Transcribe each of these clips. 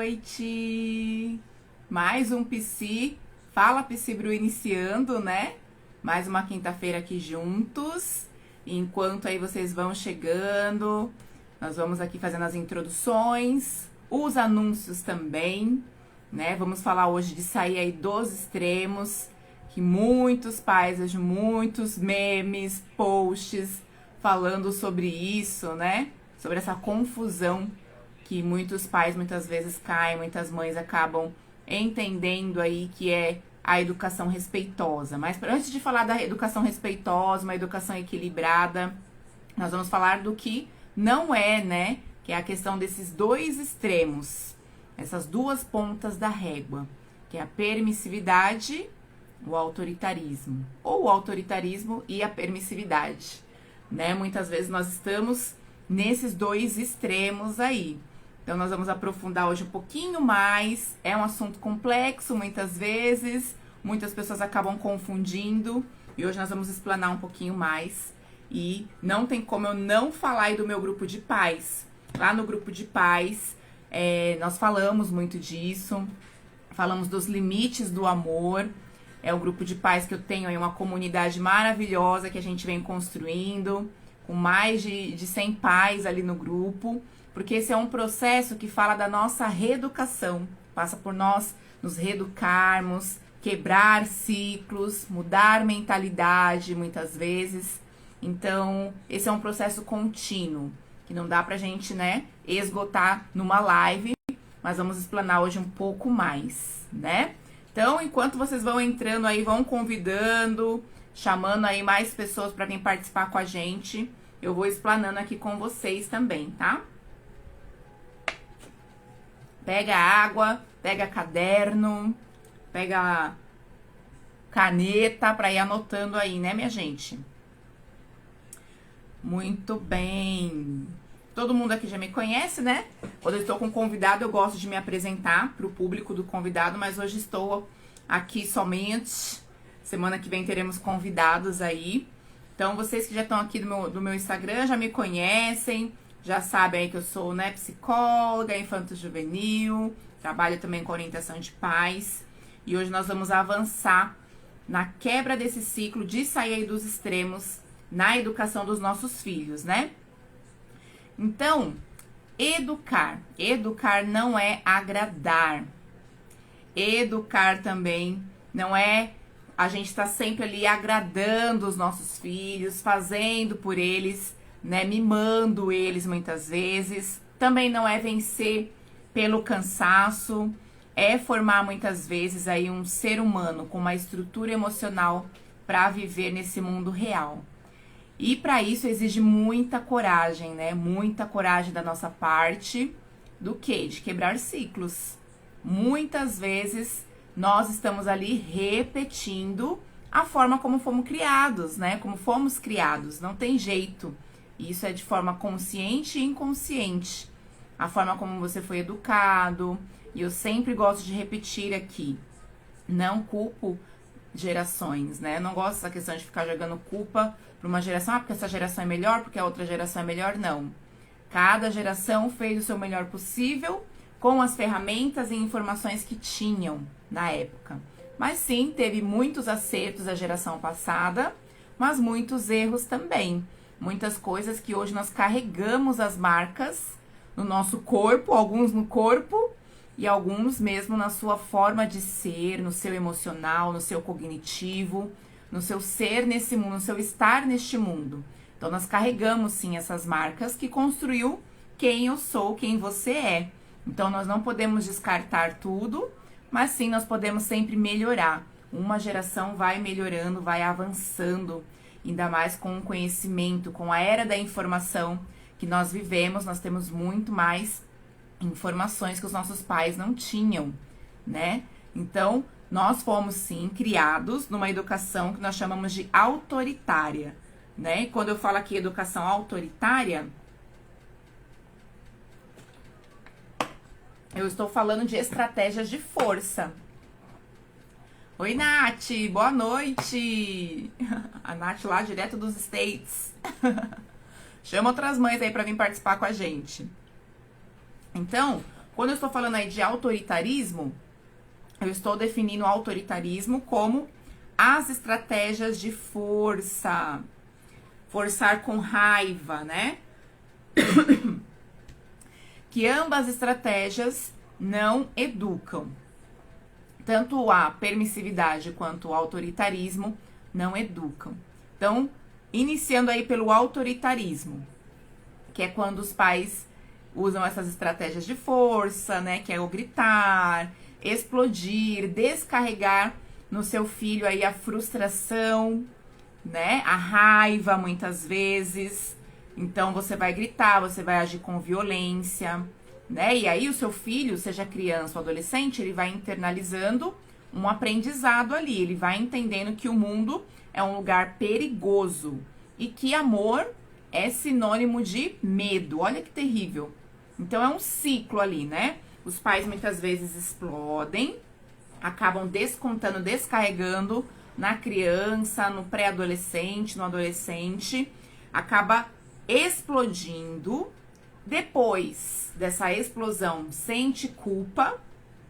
noite! Mais um Psi, Fala Psibru iniciando, né? Mais uma quinta-feira aqui juntos. E enquanto aí vocês vão chegando, nós vamos aqui fazendo as introduções, os anúncios também, né? Vamos falar hoje de sair aí dos extremos, que muitos pais, vejo muitos memes, posts falando sobre isso, né? Sobre essa confusão que muitos pais muitas vezes caem, muitas mães acabam entendendo aí que é a educação respeitosa. Mas antes de falar da educação respeitosa, uma educação equilibrada, nós vamos falar do que não é, né? Que é a questão desses dois extremos, essas duas pontas da régua, que é a permissividade, o autoritarismo, ou o autoritarismo e a permissividade, né? Muitas vezes nós estamos nesses dois extremos aí. Então, nós vamos aprofundar hoje um pouquinho mais. É um assunto complexo, muitas vezes. Muitas pessoas acabam confundindo. E hoje nós vamos explanar um pouquinho mais. E não tem como eu não falar aí do meu grupo de pais. Lá no grupo de pais, nós falamos muito disso. Falamos dos limites do amor. É o grupo de pais que eu tenho aí, uma comunidade maravilhosa que a gente vem construindo. Com mais de 100 pais ali no grupo. Porque esse é um processo que fala da nossa reeducação, passa por nós nos reeducarmos, quebrar ciclos, mudar mentalidade muitas vezes. Então, esse é um processo contínuo, que não dá pra gente, né, esgotar numa live, mas vamos explanar hoje um pouco mais, né? Então, enquanto vocês vão entrando aí, vão convidando, chamando aí mais pessoas para vir participar com a gente, eu vou explanando aqui com vocês também, tá? Pega água, pega caderno, pega caneta para ir anotando aí, né, minha gente? Muito bem. Todo mundo aqui já me conhece, né? Quando eu estou com convidado, eu gosto de me apresentar para o público do convidado, mas hoje estou aqui somente. Semana que vem teremos convidados aí. Então, vocês que já estão aqui do meu Instagram já me conhecem. Já sabem aí que eu sou, né, psicóloga, infanto-juvenil, trabalho também com orientação de pais. E hoje nós vamos avançar na quebra desse ciclo de sair aí dos extremos na educação dos nossos filhos, né? Então, educar. Educar não é agradar. Educar também não é a gente estar sempre ali agradando os nossos filhos, fazendo por eles, né, mimando eles muitas vezes. Também não é vencer pelo cansaço, é formar muitas vezes aí um ser humano com uma estrutura emocional para viver nesse mundo real. E para isso exige muita coragem, né? Muita coragem da nossa parte. Do quê? De quebrar ciclos. Muitas vezes nós estamos ali repetindo a forma como fomos criados, né? Como fomos criados, não tem jeito. Isso é de forma consciente e inconsciente. A forma como você foi educado. E eu sempre gosto de repetir aqui. Não culpo gerações, né? Eu não gosto dessa questão de ficar jogando culpa para uma geração. Ah, porque essa geração é melhor, porque a outra geração é melhor. Não. Cada geração fez o seu melhor possível com as ferramentas e informações que tinham na época. Mas sim, teve muitos acertos da geração passada, mas muitos erros também. Muitas coisas que hoje nós carregamos as marcas no nosso corpo, alguns no corpo e alguns mesmo na sua forma de ser, no seu emocional, no seu cognitivo, no seu ser nesse mundo, no seu estar neste mundo. Então nós carregamos sim essas marcas que construiu quem eu sou, quem você é. Então nós não podemos descartar tudo, mas sim nós podemos sempre melhorar. Uma geração vai melhorando, vai avançando. Ainda mais com o conhecimento, com a era da informação que nós vivemos, nós temos muito mais informações que os nossos pais não tinham, né? Então, nós fomos, sim, criados numa educação que nós chamamos de autoritária, né? E quando eu falo aqui educação autoritária, eu estou falando de estratégias de força. Oi, Nath, boa noite! A Nath lá direto dos States. Chama outras mães aí pra vir participar com a gente. Então, Quando eu estou falando aí de autoritarismo, eu estou definindo o autoritarismo como as estratégias de força, forçar com raiva, né? Que ambas estratégias não educam. Tanto a permissividade quanto o autoritarismo não educam. Então, iniciando aí pelo autoritarismo, que é quando os pais usam essas estratégias de força, né? Que é o gritar, explodir, descarregar no seu filho aí a frustração, né? A raiva, muitas vezes. Então, você vai gritar, você vai agir com violência, né? E aí, o seu filho, seja criança ou adolescente, ele vai internalizando um aprendizado ali. Ele vai entendendo que o mundo é um lugar perigoso e que amor é sinônimo de medo. Olha que terrível. Então, é um ciclo ali, né? Os pais, muitas vezes, explodem, acabam descontando, descarregando na criança, no pré-adolescente, no adolescente, acaba explodindo. Depois dessa explosão, sente culpa,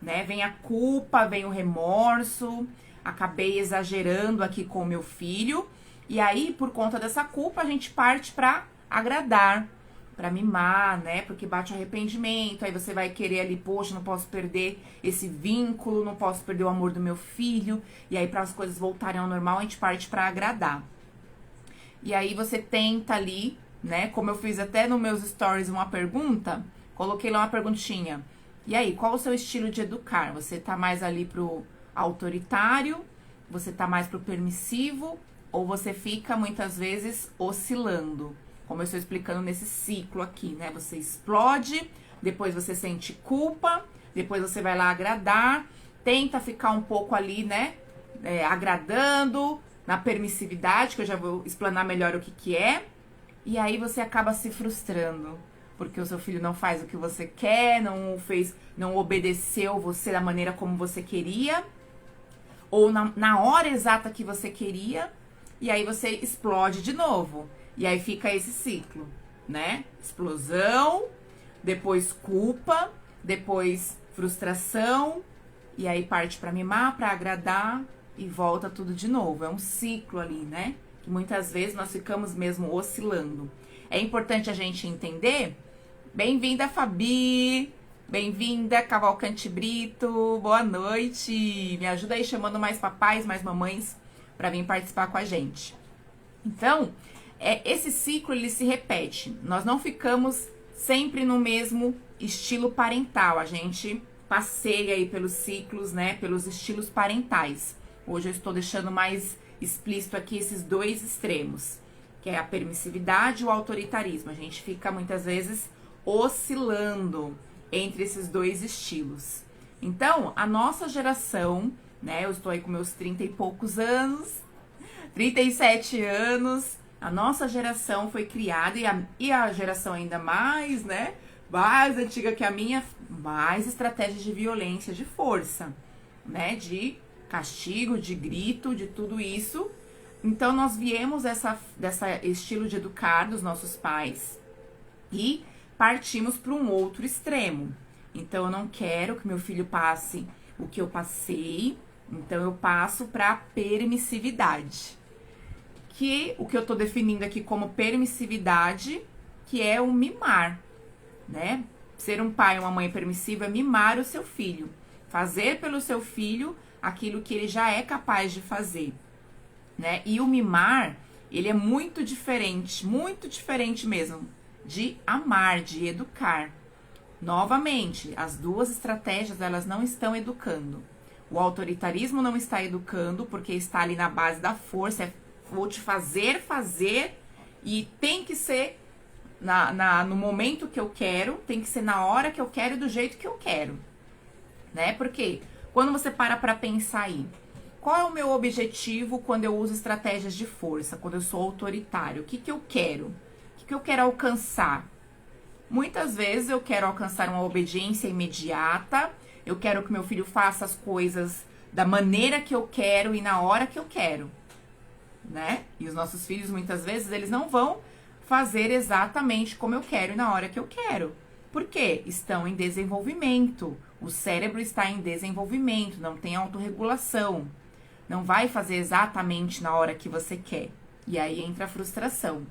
né? Vem a culpa, vem o remorso, acabei exagerando aqui com o meu filho. E aí, por conta dessa culpa, a gente parte para agradar, para mimar, né? Porque bate o arrependimento, aí você vai querer ali, poxa, não posso perder esse vínculo, não posso perder o amor do meu filho. E aí, para as coisas voltarem ao normal, a gente parte para agradar. E aí, você tenta ali, né? Como eu fiz até nos meus stories uma pergunta, coloquei lá uma perguntinha. E aí, qual o seu estilo de educar? Você tá mais ali pro autoritário? Você tá mais pro permissivo? Ou você fica, muitas vezes, oscilando? Como eu estou explicando nesse ciclo aqui, né? Você explode, depois você sente culpa, depois você vai lá agradar, tenta ficar um pouco ali, né? Agradando, na permissividade, que eu já vou explanar melhor o que é. E aí você acaba se frustrando, porque o seu filho não faz o que você quer, não obedeceu você da maneira como você queria, ou na hora exata que você queria, e aí você explode de novo. E aí fica esse ciclo, né? Explosão, depois culpa, depois frustração, e aí parte pra mimar, pra agradar, e volta tudo de novo. É um ciclo ali, né? Que muitas vezes nós ficamos mesmo oscilando. É importante a gente entender. Bem-vinda, Fabi! Bem-vinda, Cavalcante Brito! Boa noite! Me ajuda aí chamando mais papais, mais mamães para vir participar com a gente. Então, esse ciclo ele se repete. Nós não ficamos sempre no mesmo estilo parental. A gente passeia aí pelos ciclos, né? Pelos estilos parentais. Hoje eu estou deixando mais explícito aqui esses dois extremos, que é a permissividade e o autoritarismo. A gente fica muitas vezes oscilando entre esses dois estilos. Então, a nossa geração, né? Eu estou aí com meus 30 e poucos anos, 37 anos. A nossa geração foi criada, e a geração ainda mais, né? Mais antiga que a minha, mais estratégias de violência, de força, né? De castigo, de grito, de tudo isso. Então, nós viemos dessa estilo de educar dos nossos pais e partimos para um outro extremo. Então, eu não quero que meu filho passe o que eu passei, então eu passo para permissividade. O que eu tô definindo aqui como permissividade, que é o mimar, né? Ser um pai ou uma mãe permissiva é mimar o seu filho. Fazer pelo seu filho aquilo que ele já é capaz de fazer, né? E o mimar, ele é muito diferente mesmo, de amar, de educar. Novamente, as duas estratégias, elas não estão educando. O autoritarismo não está educando, porque está ali na base da força, vou te fazer, e tem que ser no momento que eu quero, tem que ser na hora que eu quero e do jeito que eu quero, né? Porque quando você para pensar aí, qual é o meu objetivo quando eu uso estratégias de força, quando eu sou autoritário? O que eu quero? O que eu quero alcançar? Muitas vezes eu quero alcançar uma obediência imediata, eu quero que meu filho faça as coisas da maneira que eu quero e na hora que eu quero, né? E os nossos filhos, muitas vezes, eles não vão fazer exatamente como eu quero e na hora que eu quero. Por quê? Estão em desenvolvimento. O cérebro está em desenvolvimento, não tem autorregulação. Não vai fazer exatamente na hora que você quer. E aí entra a frustração.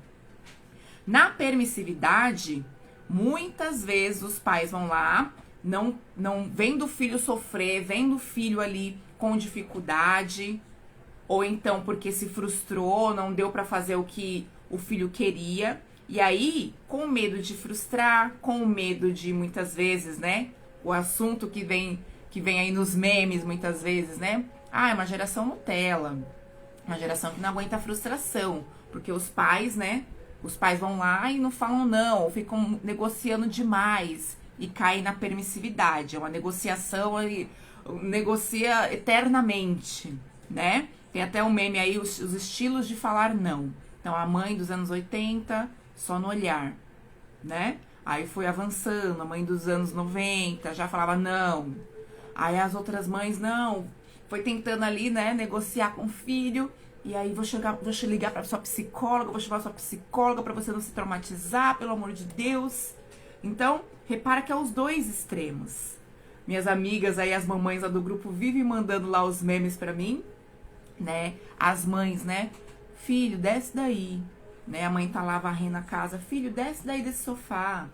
Na permissividade, muitas vezes os pais vão lá, não vendo o filho sofrer, vendo o filho ali com dificuldade, ou então porque se frustrou, não deu para fazer o que o filho queria. E aí, com medo de frustrar, com medo de muitas vezes, né? O assunto que vem aí nos memes muitas vezes, né? Ah, é uma geração Nutella. Uma geração que não aguenta a frustração. Porque os pais, né? Os pais vão lá e não falam não, ou ficam negociando demais e caem na permissividade. É uma negociação, negocia eternamente, né? Tem até um meme aí, os estilos de falar não. Então, a mãe dos anos 80, só no olhar, né? Aí foi avançando, a mãe dos anos 90 já falava não. Aí as outras mães, não, foi tentando ali, né, negociar com o filho. E aí vou ligar pra sua psicóloga, vou chamar sua psicóloga pra você não se traumatizar, pelo amor de Deus. Então, repara que é os dois extremos. Minhas amigas aí, as mamães lá do grupo, vivem mandando lá os memes pra mim, né? As mães, né? Filho, desce daí. Né? A mãe tá lá varrendo a casa. Filho, desce daí desse sofá.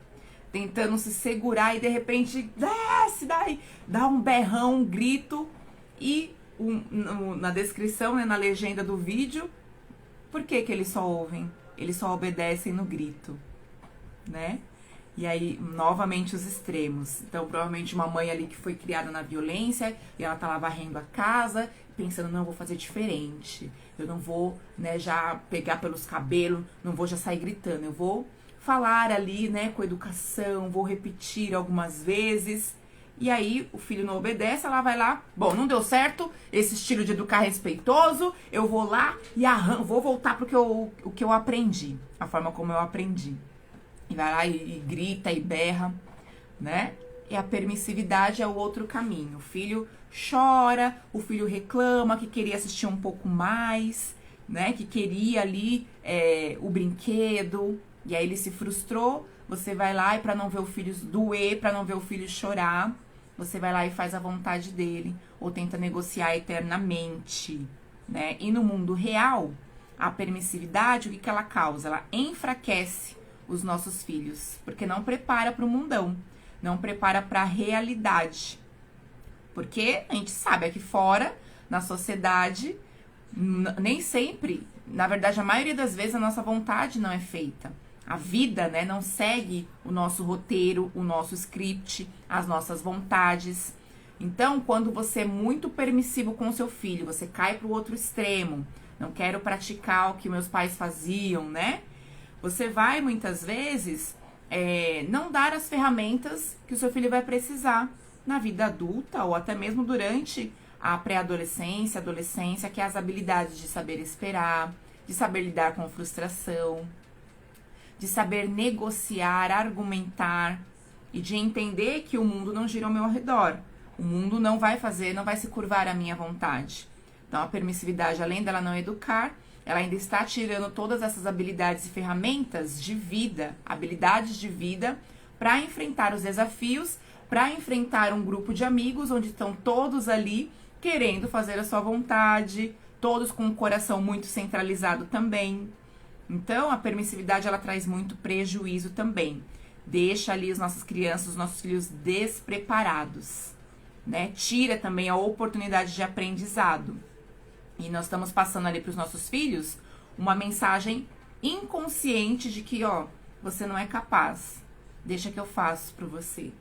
Tentando se segurar e de repente, desce daí. Dá um berrão, um grito. E na descrição, né, na legenda do vídeo, por que eles só ouvem? Eles só obedecem no grito, né? E aí, novamente, os extremos. Então, provavelmente uma mãe ali que foi criada na violência e ela tá lá varrendo a casa, pensando, não, vou fazer diferente. Eu não vou, né, já pegar pelos cabelos, não vou já sair gritando. Eu vou falar ali, né, com educação, vou repetir algumas vezes. E aí, o filho não obedece, ela vai lá, bom, não deu certo esse estilo de educar respeitoso, eu vou lá e vou voltar pro o que eu aprendi, a forma como eu aprendi. E vai lá e grita e berra, né? E a permissividade é o outro caminho. O filho chora, o filho reclama que queria assistir um pouco mais, né? Que queria ali o brinquedo, e aí ele se frustrou. Você vai lá e para não ver o filho doer, para não ver o filho chorar, você vai lá e faz a vontade dele, ou tenta negociar eternamente, né? E no mundo real, a permissividade, o que ela causa? Ela enfraquece os nossos filhos, porque não prepara para o mundão, não prepara para a realidade. Porque a gente sabe, aqui fora, na sociedade, nem sempre, na verdade, a maioria das vezes, a nossa vontade não é feita. A vida, né, não segue o nosso roteiro, o nosso script, as nossas vontades. Então, quando você é muito permissivo com o seu filho, você cai para o outro extremo, não quero praticar o que meus pais faziam, né? Você vai, muitas vezes, não dar as ferramentas que o seu filho vai precisar na vida adulta ou até mesmo durante a pré-adolescência, adolescência, que é as habilidades de saber esperar, de saber lidar com frustração, de saber negociar, argumentar e de entender que o mundo não gira ao meu redor. O mundo não vai se curvar à minha vontade. Então, a permissividade, além dela não educar, ela ainda está tirando todas essas habilidades e ferramentas de vida, habilidades de vida, para enfrentar os desafios, para enfrentar um grupo de amigos onde estão todos ali querendo fazer a sua vontade, todos com o coração muito centralizado também. Então, a permissividade, ela traz muito prejuízo também. Deixa ali as nossas crianças, os nossos filhos despreparados, né? Tira também a oportunidade de aprendizado. E nós estamos passando ali para os nossos filhos uma mensagem inconsciente de que, ó, você não é capaz. Deixa que eu faço para você.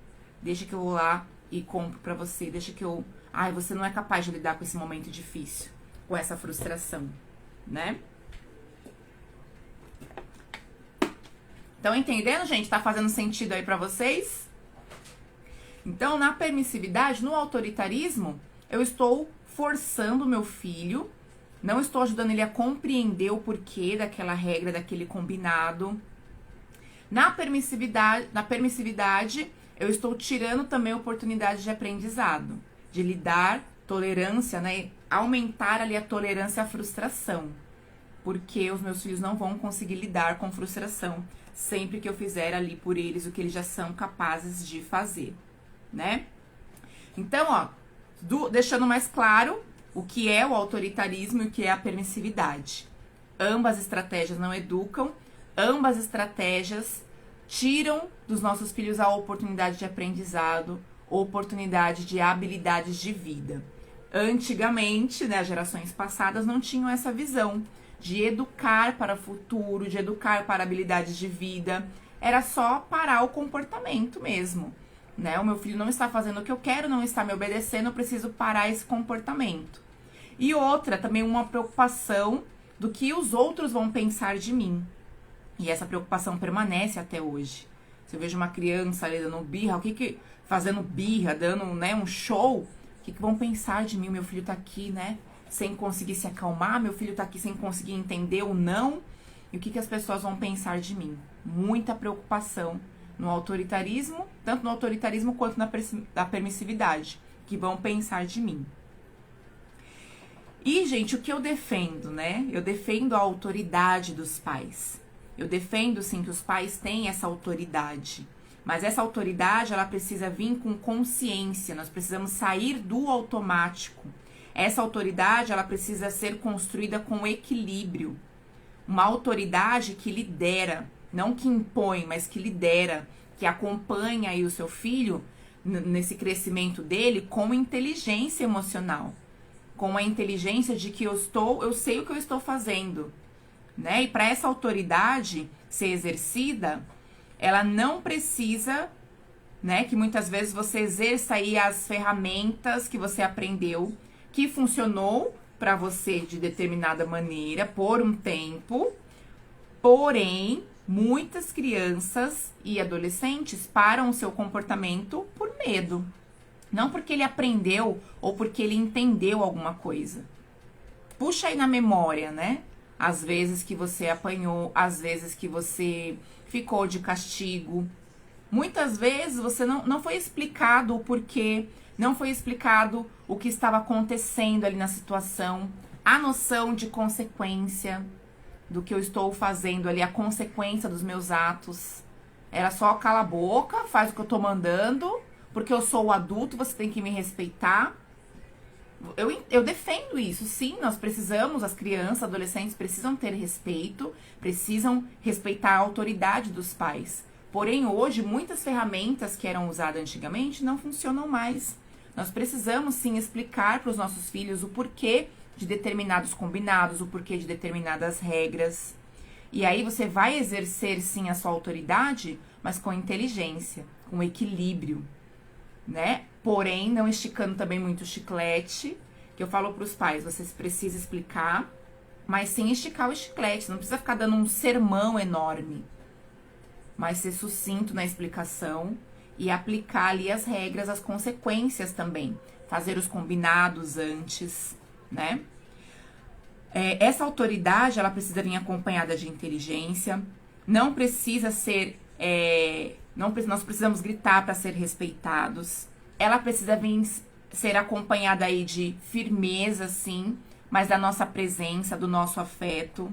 Deixa que eu vou lá e compro para você. Deixa que eu... Ai, você não é capaz de lidar com esse momento difícil, com essa frustração, né? Estão entendendo, gente? Tá fazendo sentido aí pra vocês? Então, na permissividade, no autoritarismo, eu estou forçando o meu filho, não estou ajudando ele a compreender o porquê daquela regra, daquele combinado. Na permissividade, eu estou tirando também a oportunidade de aprendizado, de lidar, tolerância, né? Aumentar ali a tolerância à frustração. porque os meus filhos não vão conseguir lidar com frustração sempre que eu fizer ali por eles o que eles já são capazes de fazer, né? Então, ó, deixando mais claro o que é o autoritarismo e o que é a permissividade. Ambas estratégias não educam, ambas estratégias tiram dos nossos filhos a oportunidade de aprendizado, oportunidade de habilidades de vida. Antigamente, né, gerações passadas não tinham essa visão de educar para o futuro, de educar para habilidades de vida. Era só parar o comportamento mesmo, né? O meu filho não está fazendo o que eu quero, não está me obedecendo, eu preciso parar esse comportamento. E outra, também uma preocupação do que os outros vão pensar de mim. E essa preocupação permanece até hoje. Se eu vejo uma criança ali dando birra, fazendo birra, dando, né, um show, o que vão pensar de mim? Meu filho tá aqui, né, sem conseguir se acalmar, meu filho tá aqui sem conseguir entender o não. E o que as pessoas vão pensar de mim? Muita preocupação no autoritarismo, tanto no autoritarismo quanto na permissividade, que vão pensar de mim. E, gente, o que eu defendo, né? Eu defendo a autoridade dos pais. Eu defendo, sim, que os pais têm essa autoridade. Mas essa autoridade, ela precisa vir com consciência. Nós precisamos sair do automático. Essa autoridade, ela precisa ser construída com equilíbrio. Uma autoridade que lidera, não que impõe, mas que lidera, que acompanha aí o seu filho nesse crescimento dele com inteligência emocional. Com a inteligência de que eu sei o que eu estou fazendo, né? E para essa autoridade ser exercida, ela não precisa, né, que muitas vezes você exerça aí as ferramentas que você aprendeu, que funcionou para você de determinada maneira por um tempo. Porém, muitas crianças e adolescentes param o seu comportamento por medo. Não porque ele aprendeu ou porque ele entendeu alguma coisa. Puxa aí na memória, né? As vezes que você apanhou, as vezes que você ficou de castigo. Muitas vezes você não foi explicado o porquê, não foi explicado o que estava acontecendo ali na situação, a noção de consequência do que eu estou fazendo ali, a consequência dos meus atos. Era só cala a boca, faz o que eu tô mandando, porque eu sou o adulto, você tem que me respeitar. Eu defendo isso, sim, nós precisamos, as crianças, adolescentes precisam ter respeito, precisam respeitar a autoridade dos pais. Porém, hoje, muitas ferramentas que eram usadas antigamente não funcionam mais. Nós precisamos, sim, explicar para os nossos filhos o porquê de determinados combinados, o porquê de determinadas regras. E aí você vai exercer, sim, a sua autoridade, mas com inteligência, com equilíbrio, né? Porém, não esticando também muito o chiclete, que eu falo para os pais, vocês precisam explicar, mas sem esticar o chiclete, não precisa ficar dando um sermão enorme, mas ser sucinto na explicação e aplicar ali as regras, as consequências também, fazer os combinados antes, né? Essa autoridade, ela precisa vir acompanhada de inteligência, não precisa ser, nós precisamos gritar para ser respeitados, ela precisa vir ser acompanhada aí de firmeza, sim, mas da nossa presença, do nosso afeto.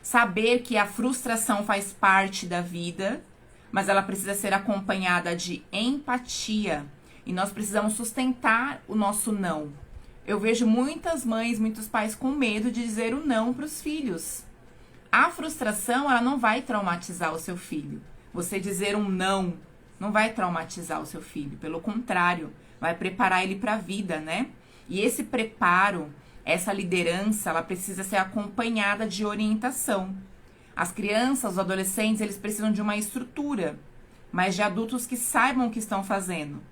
Saber que a frustração faz parte da vida, mas ela precisa ser acompanhada de empatia. E nós precisamos sustentar o nosso não. Eu vejo muitas mães, muitos pais com medo de dizer o não para os filhos. A frustração, ela não vai traumatizar o seu filho. Você dizer um não vai traumatizar o seu filho. Pelo contrário, vai preparar ele para a vida, né? E esse preparo, essa liderança, ela precisa ser acompanhada de orientação. As crianças, os adolescentes, eles precisam de uma estrutura, mas de adultos que saibam o que estão fazendo.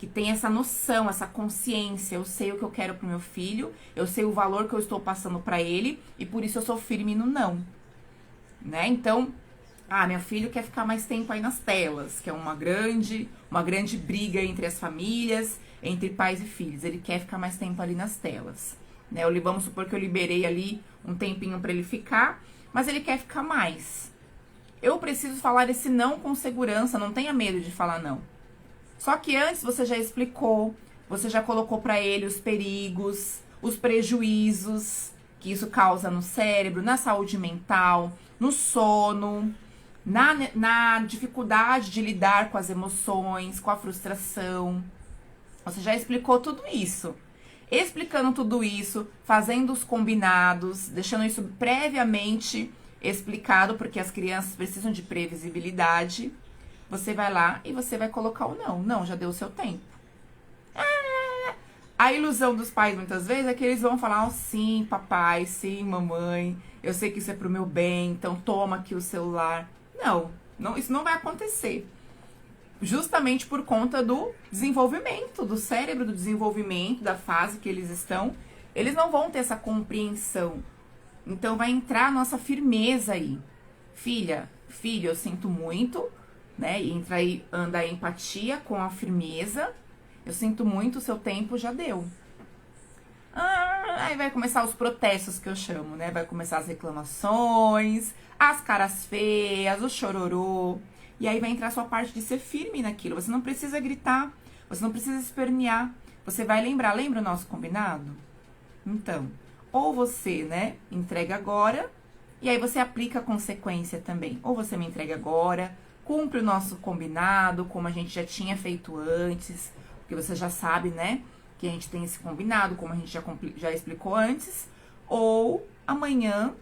Que tem essa noção, essa consciência. Eu sei o que eu quero pro meu filho, eu sei o valor que eu estou passando para ele, e por isso eu sou firme no não. Né? Então, meu filho quer ficar mais tempo aí nas telas, que é uma grande briga entre as famílias, entre pais e filhos. Ele quer ficar mais tempo ali nas telas. Né? Vamos supor que eu liberei ali um tempinho para ele ficar, mas ele quer ficar mais. Eu preciso falar esse não com segurança, não tenha medo de falar não. Só que antes você já explicou, você já colocou para ele os perigos, os prejuízos, que isso causa no cérebro, na saúde mental, no sono, na dificuldade de lidar com as emoções, com a frustração. Você já explicou tudo isso. Explicando tudo isso, fazendo os combinados, deixando isso previamente explicado, porque as crianças precisam de previsibilidade. Você vai lá e você vai colocar o não. Não, já deu o seu tempo. A ilusão dos pais, muitas vezes, é que eles vão falar, oh, sim, papai, sim, mamãe, eu sei que isso é pro meu bem, então toma aqui o celular. Não, isso não vai acontecer. Justamente por conta do desenvolvimento, do cérebro, do desenvolvimento, da fase que eles estão, eles não vão ter essa compreensão. Então vai entrar a nossa firmeza aí. Filha, filho, eu sinto muito, né? E entra aí, anda a empatia com a firmeza. Eu sinto muito, o seu tempo já deu. Aí vai começar os protestos que eu chamo, né? Vai começar as reclamações, as caras feias, o chororô. E aí vai entrar a sua parte de ser firme naquilo. Você não precisa gritar, você não precisa espernear. Você vai lembrar, lembra o nosso combinado? Então, ou você, né, entrega agora, e aí você aplica a consequência também. Ou você me entrega agora, cumpre o nosso combinado, como a gente já tinha feito antes, porque você já sabe, né, que a gente tem esse combinado, como a gente já explicou antes. Ou amanhã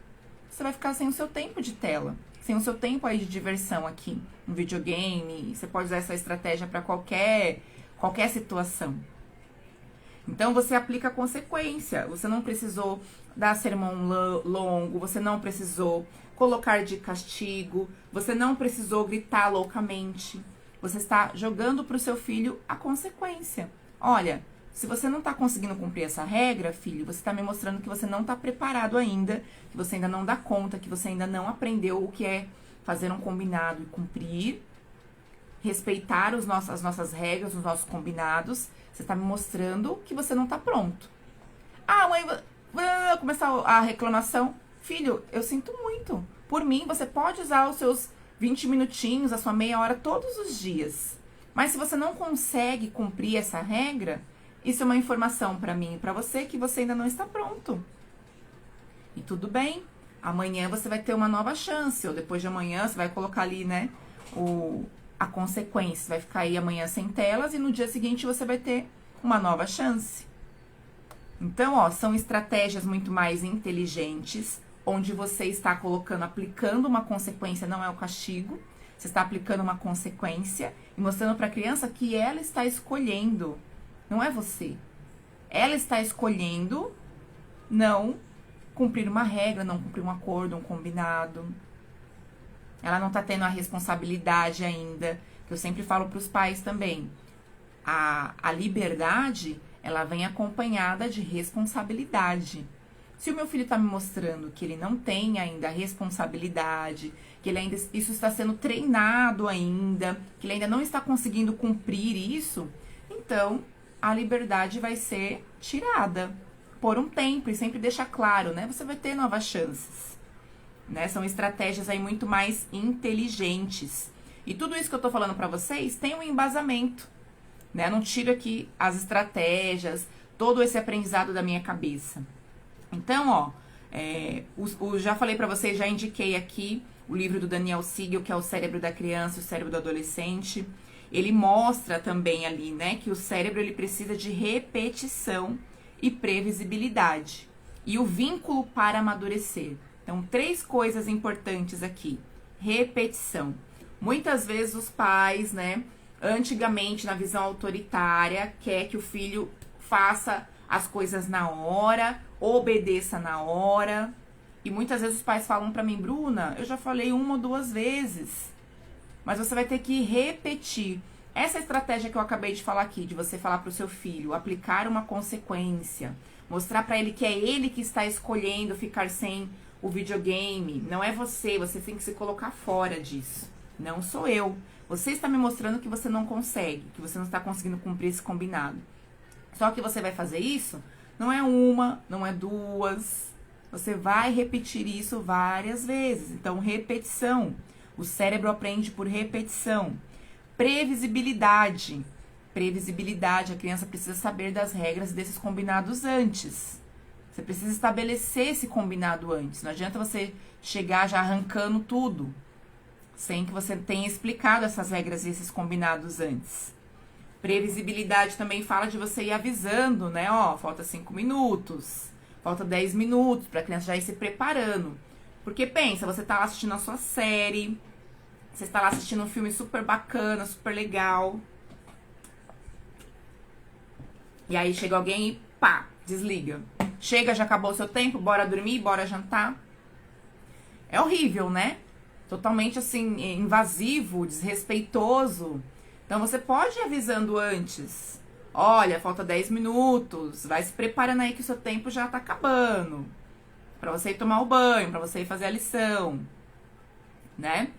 você vai ficar sem o seu tempo de tela, sem o seu tempo aí de diversão aqui, no videogame. Você pode usar essa estratégia para qualquer situação. Então, você aplica a consequência. Você não precisou dar sermão longo, você não precisou colocar de castigo, você não precisou gritar loucamente. Você está jogando para o seu filho a consequência. Olha, se você não está conseguindo cumprir essa regra, filho, você está me mostrando que você não está preparado ainda, que você ainda não dá conta, que você ainda não aprendeu o que é fazer um combinado e cumprir, respeitar as nossas regras, os nossos combinados. Você está me mostrando que você não está pronto. Ah, mãe, começar a reclamação. Filho, eu sinto muito. Por mim, você pode usar os seus 20 minutinhos, a sua meia hora todos os dias. Mas se você não consegue cumprir essa regra, isso é uma informação para mim e para você que você ainda não está pronto. E tudo bem. Amanhã você vai ter uma nova chance. Ou depois de amanhã você vai colocar ali, né, a consequência. Vai ficar aí amanhã sem telas e no dia seguinte você vai ter uma nova chance. Então, ó, são estratégias muito mais inteligentes, onde você está aplicando uma consequência, não é o castigo. Você está aplicando uma consequência e mostrando para a criança que ela está escolhendo, não é você. Ela está escolhendo não cumprir uma regra, não cumprir um acordo, um combinado. Ela não está tendo a responsabilidade ainda, que eu sempre falo para os pais também. A liberdade, ela vem acompanhada de responsabilidade. Se o meu filho está me mostrando que ele não tem ainda responsabilidade, que ele ainda, isso está sendo treinado ainda, que ele ainda não está conseguindo cumprir isso, então a liberdade vai ser tirada por um tempo e sempre deixa claro, né? Você vai ter novas chances, né? São estratégias aí muito mais inteligentes. E tudo isso que eu tô falando pra vocês tem um embasamento, né? Eu não tiro aqui as estratégias, todo esse aprendizado da minha cabeça. Então, ó, já falei pra vocês, já indiquei aqui o livro do Daniel Siegel, que é O Cérebro da Criança e o Cérebro do Adolescente. Ele mostra também ali, né, que o cérebro ele precisa de repetição e previsibilidade. E o vínculo para amadurecer. Então, 3 coisas importantes aqui. Repetição. Muitas vezes os pais, né, antigamente na visão autoritária, quer que o filho faça as coisas na hora, obedeça na hora. E muitas vezes os pais falam pra mim, Bruna, eu já falei 1 ou 2 vezes, mas você vai ter que repetir. Essa estratégia que eu acabei de falar aqui, de você falar pro seu filho, aplicar uma consequência, mostrar pra ele que é ele que está escolhendo ficar sem o videogame, não é você, você tem que se colocar fora disso. Não sou eu. Você está me mostrando que você não consegue, que você não está conseguindo cumprir esse combinado. Só que você vai fazer isso, não é 1, não é 2. Você vai repetir isso várias vezes. Então, repetição. O cérebro aprende por repetição. Previsibilidade. Previsibilidade. A criança precisa saber das regras desses combinados antes. Você precisa estabelecer esse combinado antes. Não adianta você chegar já arrancando tudo, sem que você tenha explicado essas regras e esses combinados antes. Previsibilidade também fala de você ir avisando, né? Ó, falta 5 minutos, falta 10 minutos, pra criança já ir se preparando. Porque pensa, você tá lá assistindo a sua série, você está lá assistindo um filme super bacana, super legal. E aí chega alguém e pá, desliga. Chega, já acabou o seu tempo, bora dormir, bora jantar. É horrível, né? Totalmente assim, invasivo, desrespeitoso. Então você pode ir avisando antes. Olha, falta 10 minutos, vai se preparando aí que o seu tempo já tá acabando. Pra você ir tomar o banho, pra você ir fazer a lição, né?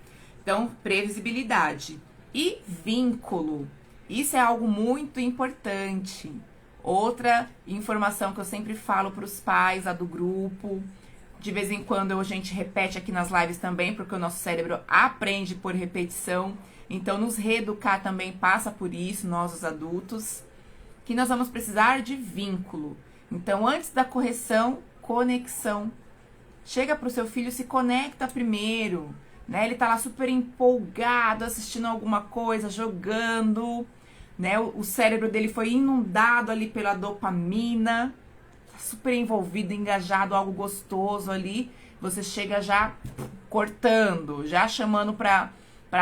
Então, previsibilidade. E vínculo. Isso é algo muito importante. Outra informação que eu sempre falo para os pais lá do grupo. De vez em quando a gente repete aqui nas lives também, porque o nosso cérebro aprende por repetição. Então, nos reeducar também passa por isso, nós os adultos. Que nós vamos precisar de vínculo. Então, antes da correção, conexão. Chega pro seu filho, se conecta primeiro, né? Ele tá lá super empolgado, assistindo alguma coisa, jogando, né? O cérebro dele foi inundado ali pela dopamina, super envolvido, engajado, algo gostoso ali. Você chega já cortando, já chamando pra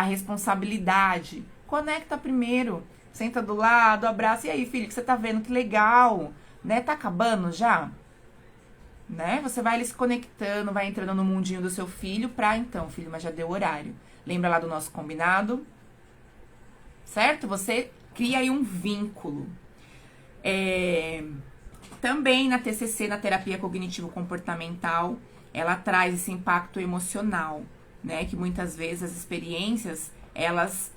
responsabilidade. Conecta primeiro, senta do lado, abraça. E aí, filho, que você tá vendo? Que legal, né? Tá acabando já? Né? Você vai ali se conectando, vai entrando no mundinho do seu filho pra então, filho, mas já deu horário. Lembra lá do nosso combinado? Certo? Você cria aí um vínculo. Também na TCC, na terapia cognitivo-comportamental, ela traz esse impacto emocional, né? Que muitas vezes as experiências, elas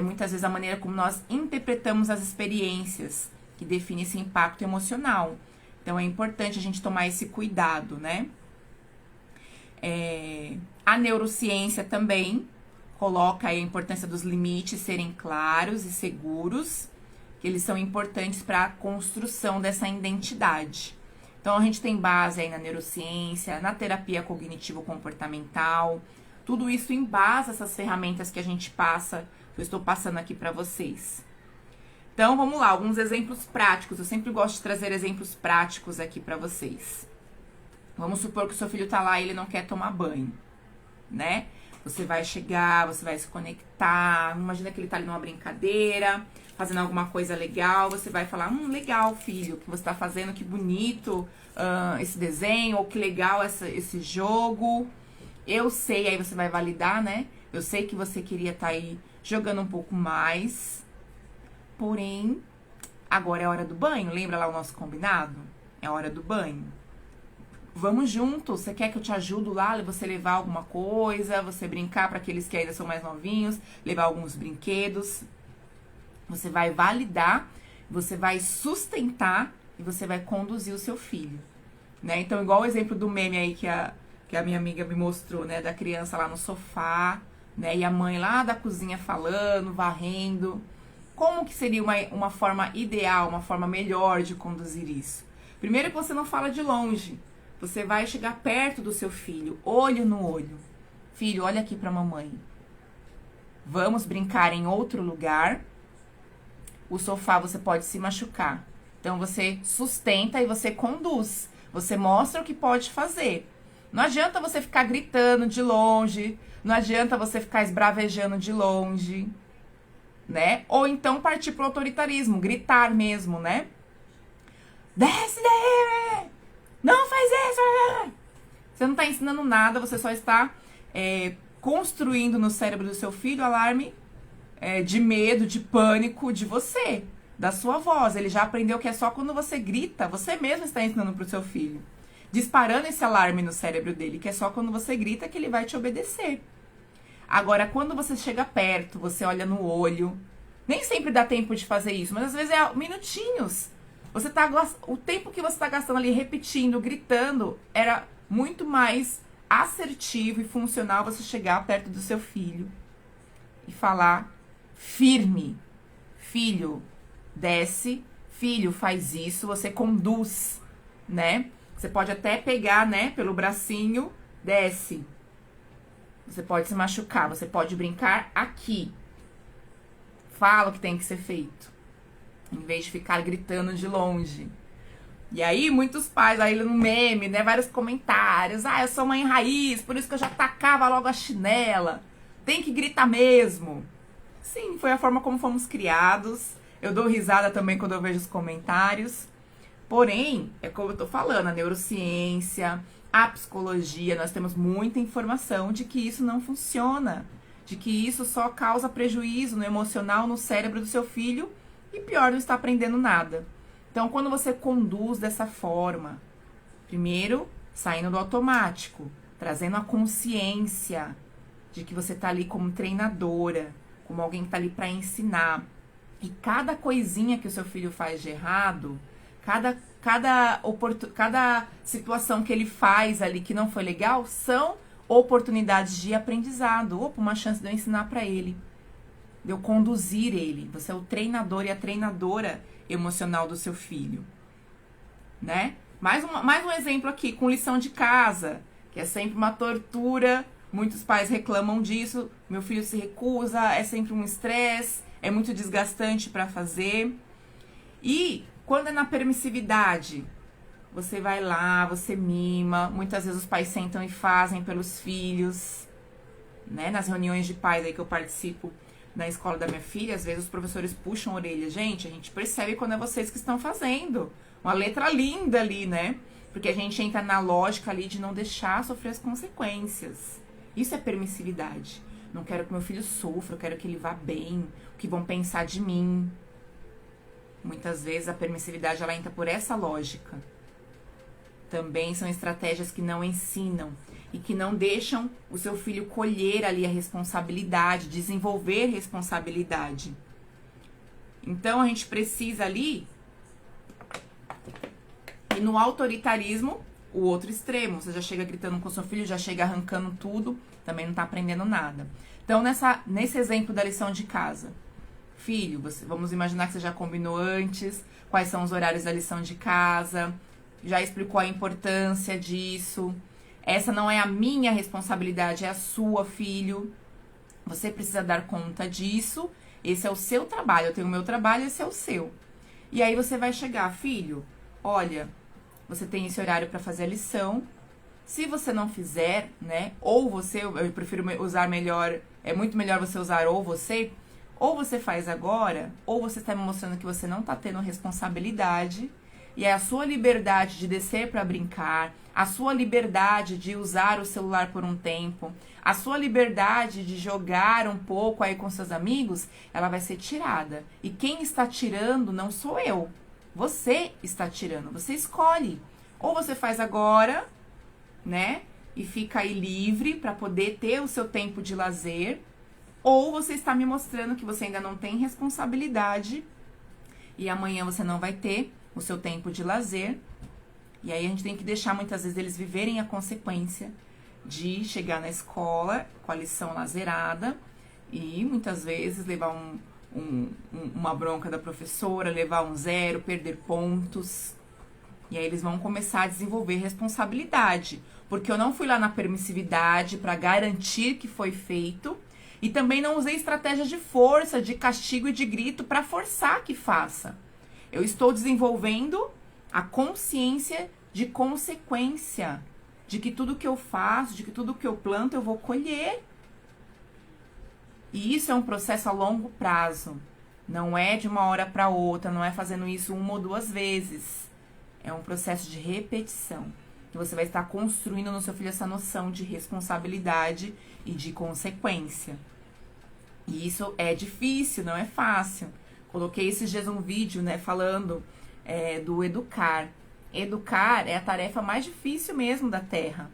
muitas vezes a maneira como nós interpretamos as experiências que define esse impacto emocional. Então, é importante a gente tomar esse cuidado, né? A neurociência também coloca aí a importância dos limites serem claros e seguros, que eles são importantes para a construção dessa identidade. Então, a gente tem base aí na neurociência, na terapia cognitivo-comportamental, tudo isso embasa essas ferramentas que a gente passa, que eu estou passando aqui para vocês. Então, vamos lá, alguns exemplos práticos. Eu sempre gosto de trazer exemplos práticos aqui pra vocês. Vamos supor que o seu filho tá lá e ele não quer tomar banho, né? Você vai chegar, você vai se conectar. Imagina que ele tá ali numa brincadeira, fazendo alguma coisa legal. Você vai falar, legal, filho, o que você tá fazendo, que bonito esse desenho, ou que legal esse jogo. Eu sei, aí você vai validar, né? Eu sei que você queria estar aí jogando um pouco mais. Porém, agora é hora do banho. Lembra lá o nosso combinado? É hora do banho. Vamos juntos. Você quer que eu te ajude lá? Você levar alguma coisa? Você brincar para aqueles que ainda são mais novinhos? Levar alguns brinquedos? Você vai validar, você vai sustentar e você vai conduzir o seu filho, né? Então, igual o exemplo do meme aí que a minha amiga me mostrou, né? Da criança lá no sofá, né? E a mãe lá da cozinha falando, varrendo. Como que seria uma forma ideal, uma forma melhor de conduzir isso? Primeiro que você não fala de longe. Você vai chegar perto do seu filho, olho no olho. Filho, olha aqui pra mamãe. Vamos brincar em outro lugar. O sofá você pode se machucar. Então você sustenta e você conduz. Você mostra o que pode fazer. Não adianta você ficar gritando de longe. Não adianta você ficar esbravejando de longe, né? Ou então partir pro autoritarismo, gritar mesmo, né? Desce daí! Não faz isso! Você não tá ensinando nada, você só está construindo no cérebro do seu filho alarme de medo, de pânico de você, da sua voz. Ele já aprendeu que é só quando você grita, você mesmo está ensinando pro seu filho. Disparando esse alarme no cérebro dele, que é só quando você grita que ele vai te obedecer. Agora, quando você chega perto, você olha no olho, nem sempre dá tempo de fazer isso, mas às vezes é minutinhos. O tempo que você está gastando ali repetindo, gritando, era muito mais assertivo e funcional você chegar perto do seu filho e falar firme. Filho, desce. Filho, faz isso. Você conduz, né? Você pode até pegar, né, pelo bracinho, desce. Você pode se machucar, você pode brincar aqui. Fala o que tem que ser feito, em vez de ficar gritando de longe. E aí, muitos pais, aí no meme, né, vários comentários. Ah, eu sou mãe raiz, por isso que eu já tacava logo a chinela. Tem que gritar mesmo. Sim, foi a forma como fomos criados. Eu dou risada também quando eu vejo os comentários. Porém, é como eu tô falando, a neurociência, a psicologia, nós temos muita informação de que isso não funciona. De que isso só causa prejuízo no emocional, no cérebro do seu filho. E pior, não está aprendendo nada. Então, quando você conduz dessa forma, primeiro, saindo do automático, trazendo a consciência de que você tá ali como treinadora, como alguém que tá ali para ensinar. E cada coisinha que o seu filho faz de errado, cada situação que ele faz ali que não foi legal, são oportunidades de aprendizado. Opa, uma chance de eu ensinar para ele, de eu conduzir ele. Você é o treinador e a treinadora emocional do seu filho, né? Mais um exemplo aqui, com lição de casa, que é sempre uma tortura. Muitos pais reclamam disso. Meu filho se recusa, é sempre um estresse, é muito desgastante para fazer. E quando é na permissividade, você vai lá, você mima. Muitas vezes os pais sentam e fazem pelos filhos, né? Nas reuniões de pais aí que eu participo na escola da minha filha, às vezes os professores puxam a orelha. Gente, a gente percebe quando é vocês que estão fazendo. Uma letra linda ali, né? Porque a gente entra na lógica ali de não deixar sofrer as consequências. Isso é permissividade. Não quero que meu filho sofra, eu quero que ele vá bem. O que vão pensar de mim? Muitas vezes a permissividade, ela entra por essa lógica. Também são estratégias que não ensinam e que não deixam o seu filho colher ali a responsabilidade, desenvolver responsabilidade. Então, a gente precisa ali ir no autoritarismo, o outro extremo. Você já chega gritando com o seu filho, já chega arrancando tudo, também não tá aprendendo nada. Então, nesse exemplo da lição de casa, filho, vamos imaginar que você já combinou antes quais são os horários da lição de casa, já explicou a importância disso. Essa não é a minha responsabilidade, é a sua, filho. Você precisa dar conta disso. Esse é o seu trabalho. Eu tenho o meu trabalho, esse é o seu. E aí você vai chegar, filho, olha, você tem esse horário para fazer a lição. Se você não fizer, né, ou você, eu prefiro usar melhor, é muito melhor você usar ou você faz agora, ou você está me mostrando que você não está tendo responsabilidade. E é a sua liberdade de descer para brincar, a sua liberdade de usar o celular por um tempo, a sua liberdade de jogar um pouco aí com seus amigos, ela vai ser tirada. E quem está tirando não sou eu. Você está tirando, você escolhe. Ou você faz agora, né? E fica aí livre para poder ter o seu tempo de lazer. Ou você está me mostrando que você ainda não tem responsabilidade e amanhã você não vai ter o seu tempo de lazer. E aí a gente tem que deixar muitas vezes eles viverem a consequência de chegar na escola com a lição lazerada e muitas vezes levar uma bronca da professora, levar um 0, perder pontos. E aí eles vão começar a desenvolver responsabilidade, porque eu não fui lá na permissividade para garantir que foi feito e também não usei estratégias de força, de castigo e de grito para forçar que faça. Eu estou desenvolvendo a consciência de consequência, de que tudo que eu faço, de que tudo que eu planto, eu vou colher. E isso é um processo a longo prazo. Não é de uma hora para outra, não é fazendo isso 1 ou 2 vezes. É um processo de repetição. Que você vai estar construindo no seu filho essa noção de responsabilidade e de consequência. E isso é difícil, não é fácil. Coloquei esses dias um vídeo, né, falando do educar. Educar é a tarefa mais difícil mesmo da Terra.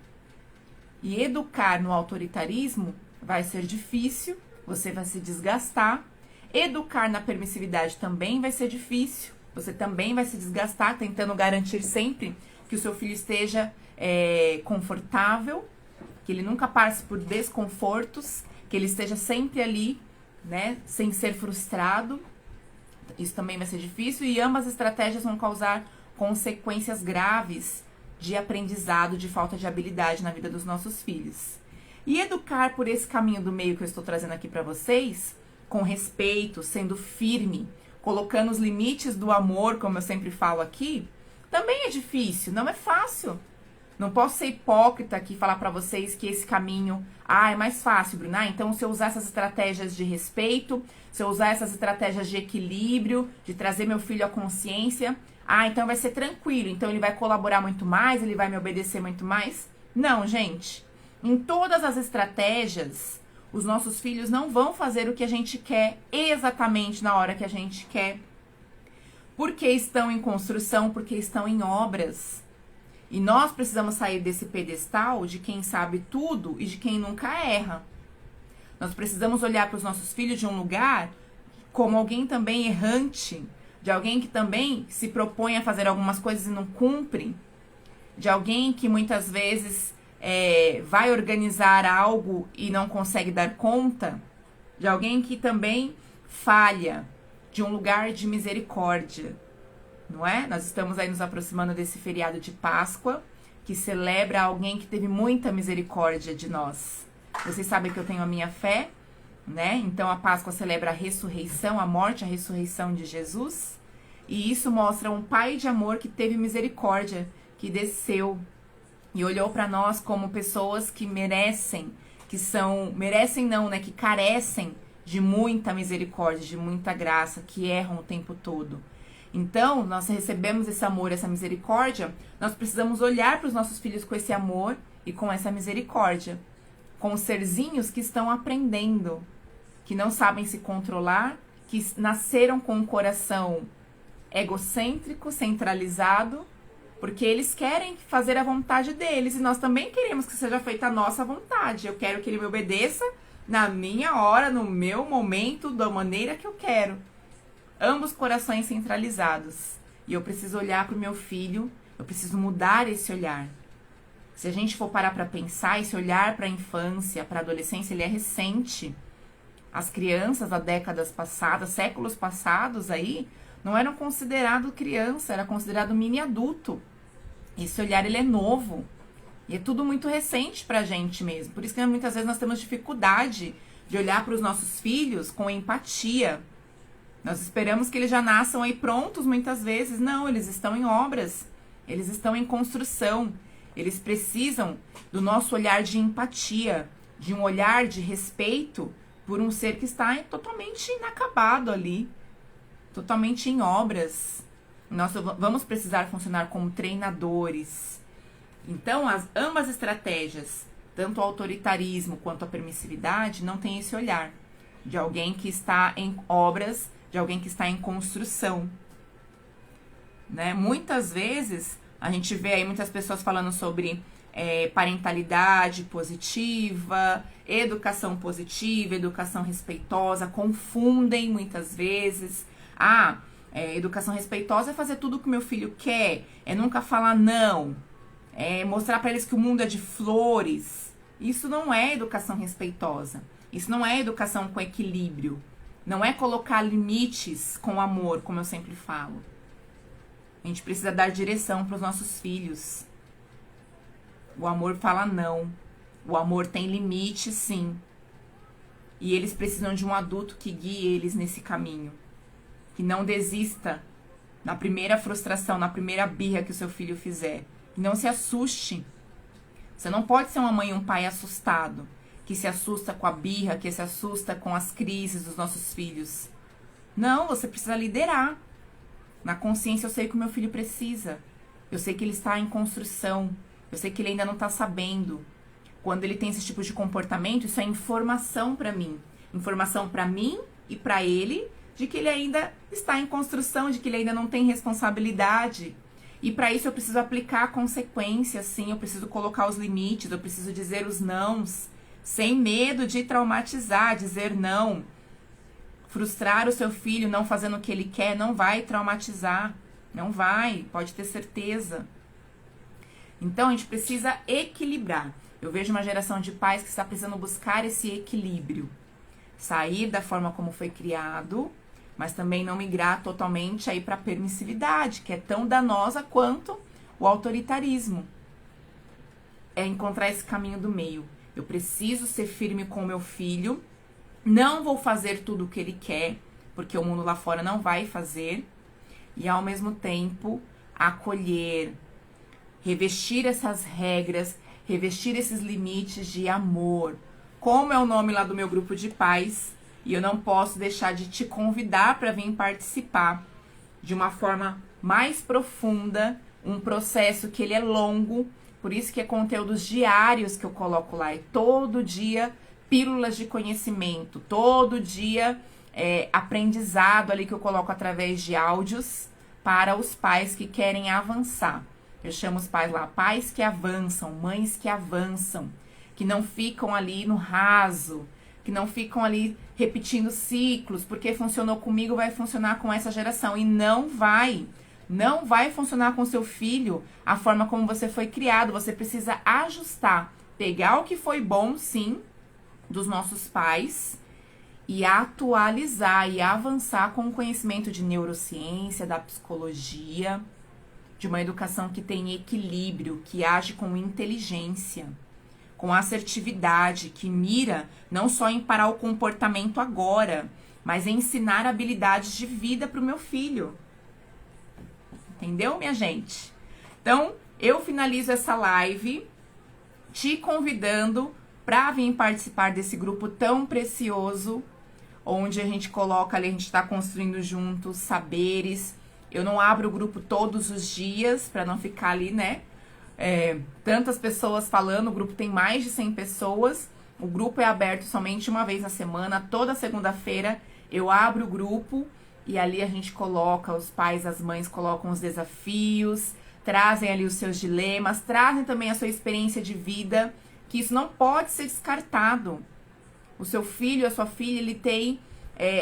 E educar no autoritarismo vai ser difícil, você vai se desgastar. Educar na permissividade também vai ser difícil, você também vai se desgastar, tentando garantir sempre que o seu filho esteja confortável, que ele nunca passe por desconfortos, que ele esteja sempre ali, né, sem ser frustrado. Isso também vai ser difícil e ambas as estratégias vão causar consequências graves de aprendizado, de falta de habilidade na vida dos nossos filhos. E educar por esse caminho do meio que eu estou trazendo aqui para vocês, com respeito, sendo firme, colocando os limites do amor, como eu sempre falo aqui, também é difícil, não é fácil. Não posso ser hipócrita aqui e falar para vocês que esse caminho, é mais fácil, Bruna. Então, se eu usar essas estratégias de respeito, se eu usar essas estratégias de equilíbrio, de trazer meu filho à consciência, então vai ser tranquilo, então ele vai colaborar muito mais, ele vai me obedecer muito mais. Não, gente. Em todas as estratégias, os nossos filhos não vão fazer o que a gente quer exatamente na hora que a gente quer. Porque estão em construção, porque estão em obras. E nós precisamos sair desse pedestal de quem sabe tudo e de quem nunca erra. Nós precisamos olhar para os nossos filhos de um lugar como alguém também errante, de alguém que também se propõe a fazer algumas coisas e não cumpre, de alguém que muitas vezes vai organizar algo e não consegue dar conta, de alguém que também falha, de um lugar de misericórdia, não é? Nós estamos aí nos aproximando desse feriado de Páscoa, que celebra alguém que teve muita misericórdia de nós. Vocês sabem que eu tenho a minha fé, né? Então a Páscoa celebra a ressurreição, a morte, a ressurreição de Jesus. E isso mostra um pai de amor que teve misericórdia, que desceu e olhou para nós como pessoas que que carecem de muita misericórdia, de muita graça, que erram o tempo todo. Então, nós recebemos esse amor, essa misericórdia, nós precisamos olhar para os nossos filhos com esse amor e com essa misericórdia, com os serzinhos que estão aprendendo, que não sabem se controlar, que nasceram com um coração egocêntrico, centralizado, porque eles querem fazer a vontade deles e nós também queremos que seja feita a nossa vontade. Eu quero que ele me obedeça na minha hora, no meu momento, da maneira que eu quero. Ambos corações centralizados. E eu preciso olhar para o meu filho, eu preciso mudar esse olhar. Se a gente for parar para pensar, esse olhar para a infância, para a adolescência, ele é recente. As crianças, há décadas passadas, séculos passados aí, não eram considerados criança, era considerado mini adulto. Esse olhar, ele é novo. E é tudo muito recente pra gente mesmo. Por isso que muitas vezes nós temos dificuldade de olhar para os nossos filhos com empatia. Nós esperamos que eles já nasçam aí prontos muitas vezes. Não, eles estão em obras. Eles estão em construção. Eles precisam do nosso olhar de empatia, de um olhar de respeito por um ser que está totalmente inacabado ali, totalmente em obras. Nós vamos precisar funcionar como treinadores. Então, ambas estratégias, tanto o autoritarismo quanto a permissividade, não tem esse olhar de alguém que está em obras, de alguém que está em construção, né? Muitas vezes, a gente vê aí muitas pessoas falando sobre parentalidade positiva, educação respeitosa, confundem muitas vezes. Educação respeitosa é fazer tudo o que meu filho quer, é nunca falar não, é mostrar para eles que o mundo é de flores. Isso não é educação respeitosa, isso não é educação com equilíbrio, não é colocar limites com amor, como eu sempre falo. A gente precisa dar direção para os nossos filhos. O amor fala não, o amor tem limite, sim, e eles precisam de um adulto que guie eles nesse caminho. Que não desista na primeira frustração, na primeira birra que o seu filho fizer. Que não se assuste. Você não pode ser uma mãe e um pai assustado, que se assusta com a birra, que se assusta com as crises dos nossos filhos. Não, você precisa liderar. Na consciência, eu sei que o meu filho precisa. Eu sei que ele está em construção. Eu sei que ele ainda não está sabendo. Quando ele tem esse tipo de comportamento, isso é informação para mim. Informação para mim e para ele, de que ele ainda está em construção, de que ele ainda não tem responsabilidade. E para isso eu preciso aplicar a consequência, sim, eu preciso colocar os limites, eu preciso dizer os nãos, sem medo de traumatizar, dizer não. Frustrar o seu filho não fazendo o que ele quer não vai traumatizar, não vai, pode ter certeza. Então a gente precisa equilibrar. Eu vejo uma geração de pais que está precisando buscar esse equilíbrio. Sair da forma como foi criado, mas também não migrar totalmente aí para a permissividade, que é tão danosa quanto o autoritarismo. É encontrar esse caminho do meio. Eu preciso ser firme com o meu filho, não vou fazer tudo o que ele quer, porque o mundo lá fora não vai fazer, e ao mesmo tempo acolher, revestir essas regras, revestir esses limites de amor. Como é o nome lá do meu grupo de pais, e eu não posso deixar de te convidar para vir participar de uma forma mais profunda, um processo que ele é longo, por isso que é conteúdos diários que eu coloco lá, é todo dia pílulas de conhecimento, todo dia aprendizado ali que eu coloco através de áudios para os pais que querem avançar. Eu chamo os pais lá, pais que avançam, mães que avançam, que não ficam ali no raso, que não ficam ali repetindo ciclos, porque funcionou comigo, vai funcionar com essa geração. E não vai. Não vai funcionar com seu filho a forma como você foi criado. Você precisa ajustar, pegar o que foi bom, sim, dos nossos pais e atualizar e avançar com o conhecimento de neurociência, da psicologia, de uma educação que tem equilíbrio, que age com inteligência, com assertividade, que mira não só em parar o comportamento agora, mas em ensinar habilidades de vida para o meu filho. Entendeu, minha gente? Então, eu finalizo essa live te convidando para vir participar desse grupo tão precioso, onde a gente coloca ali, a gente está construindo juntos saberes. Eu não abro o grupo todos os dias, para não ficar ali, né? Tantas pessoas falando, o grupo tem mais de 100 pessoas. O grupo é aberto somente uma vez na semana, toda segunda-feira eu abro o grupo e ali a gente coloca, os pais, as mães colocam os desafios, trazem ali os seus dilemas, trazem também a sua experiência de vida, que isso não pode ser descartado. O seu filho, a sua filha, ele tem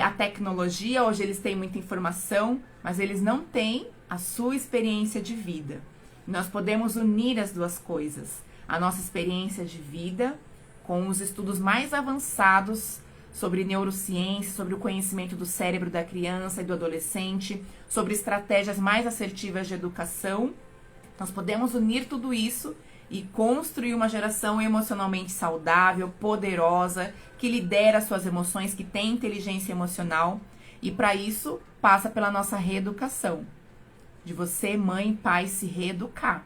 a tecnologia, hoje eles têm muita informação, mas eles não têm a sua experiência de vida. Nós podemos unir as duas coisas, a nossa experiência de vida com os estudos mais avançados sobre neurociência, sobre o conhecimento do cérebro da criança e do adolescente, sobre estratégias mais assertivas de educação. Nós podemos unir tudo isso e construir uma geração emocionalmente saudável, poderosa, que lidera suas emoções, que tem inteligência emocional. E para isso, passa pela nossa reeducação. De você, mãe e pai, se reeducar.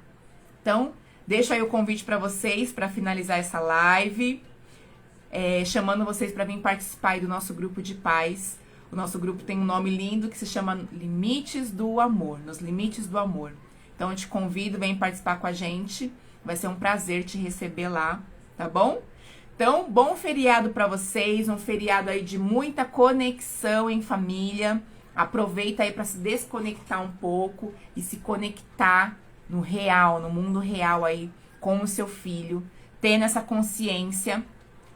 Então, deixo aí o convite para vocês, para finalizar essa live, chamando vocês para vir participar aí do nosso grupo de pais. O nosso grupo tem um nome lindo que se chama Limites do Amor, nos Limites do Amor. Então, eu te convido, vem participar com a gente. Vai ser um prazer te receber lá, tá bom? Então, bom feriado para vocês, um feriado aí de muita conexão em família. Aproveita aí para se desconectar um pouco e se conectar no real, no mundo real aí com o seu filho, tendo essa consciência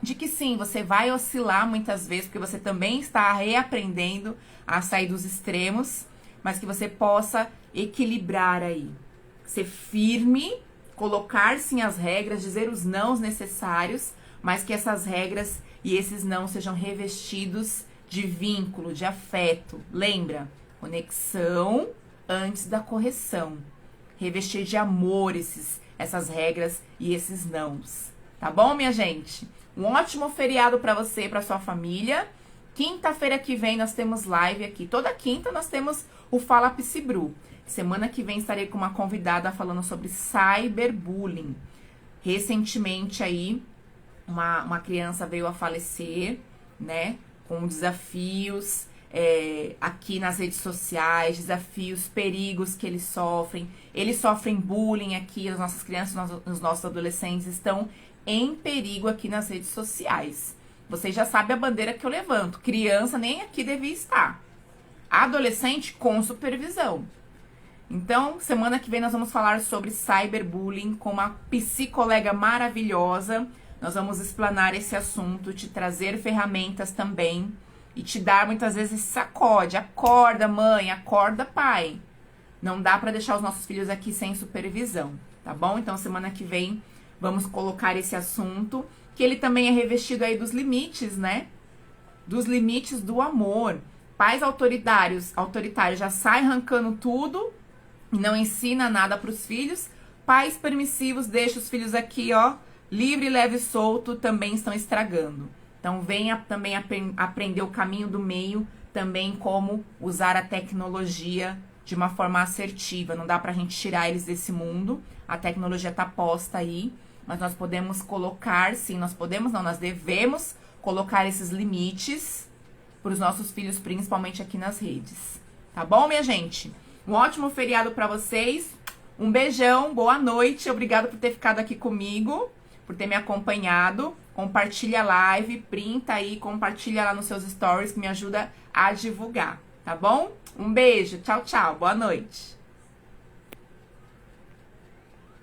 de que sim, você vai oscilar muitas vezes, porque você também está reaprendendo a sair dos extremos, mas que você possa equilibrar aí, ser firme, colocar sim as regras, dizer os nãos necessários, mas que essas regras e esses não sejam revestidos de vínculo, de afeto. Lembra? Conexão antes da correção. Revestir de amor essas regras e esses nãos. Tá bom, minha gente? Um ótimo feriado para você e para sua família. Quinta-feira que vem nós temos live aqui. Toda quinta nós temos o Fala Psibru. Semana que vem estarei com uma convidada falando sobre cyberbullying. Recentemente aí, uma criança veio a falecer, né? Com desafios aqui nas redes sociais, desafios, perigos que eles sofrem. Eles sofrem bullying aqui, as nossas crianças, os nossos adolescentes estão em perigo aqui nas redes sociais. Vocês já sabem a bandeira que eu levanto. Criança nem aqui devia estar. Adolescente com supervisão. Então, semana que vem nós vamos falar sobre cyberbullying com uma psicolega maravilhosa. Nós vamos explanar esse assunto, te trazer ferramentas também e te dar muitas vezes sacode. Acorda, mãe, acorda, pai. Não dá para deixar os nossos filhos aqui sem supervisão, tá bom? Então, semana que vem vamos colocar esse assunto, que ele também é revestido aí dos limites, né? Dos limites do amor. Pais autoritários já saem arrancando tudo e não ensina nada para os filhos. Pais permissivos, deixa os filhos aqui, ó, livre, leve e solto, também estão estragando. Então venha também aprender o caminho do meio, também como usar a tecnologia de uma forma assertiva. Não dá pra gente tirar eles desse mundo, a tecnologia tá posta aí, mas nós podemos colocar, sim, nós podemos, não, nós devemos colocar esses limites para os nossos filhos, principalmente aqui nas redes. Tá bom, minha gente? Um ótimo feriado para vocês. Um beijão, boa noite. Obrigada por ter ficado aqui comigo, por ter me acompanhado. Compartilha a live, printa aí, compartilha lá nos seus stories que me ajuda a divulgar, tá bom? Um beijo, tchau, tchau, boa noite.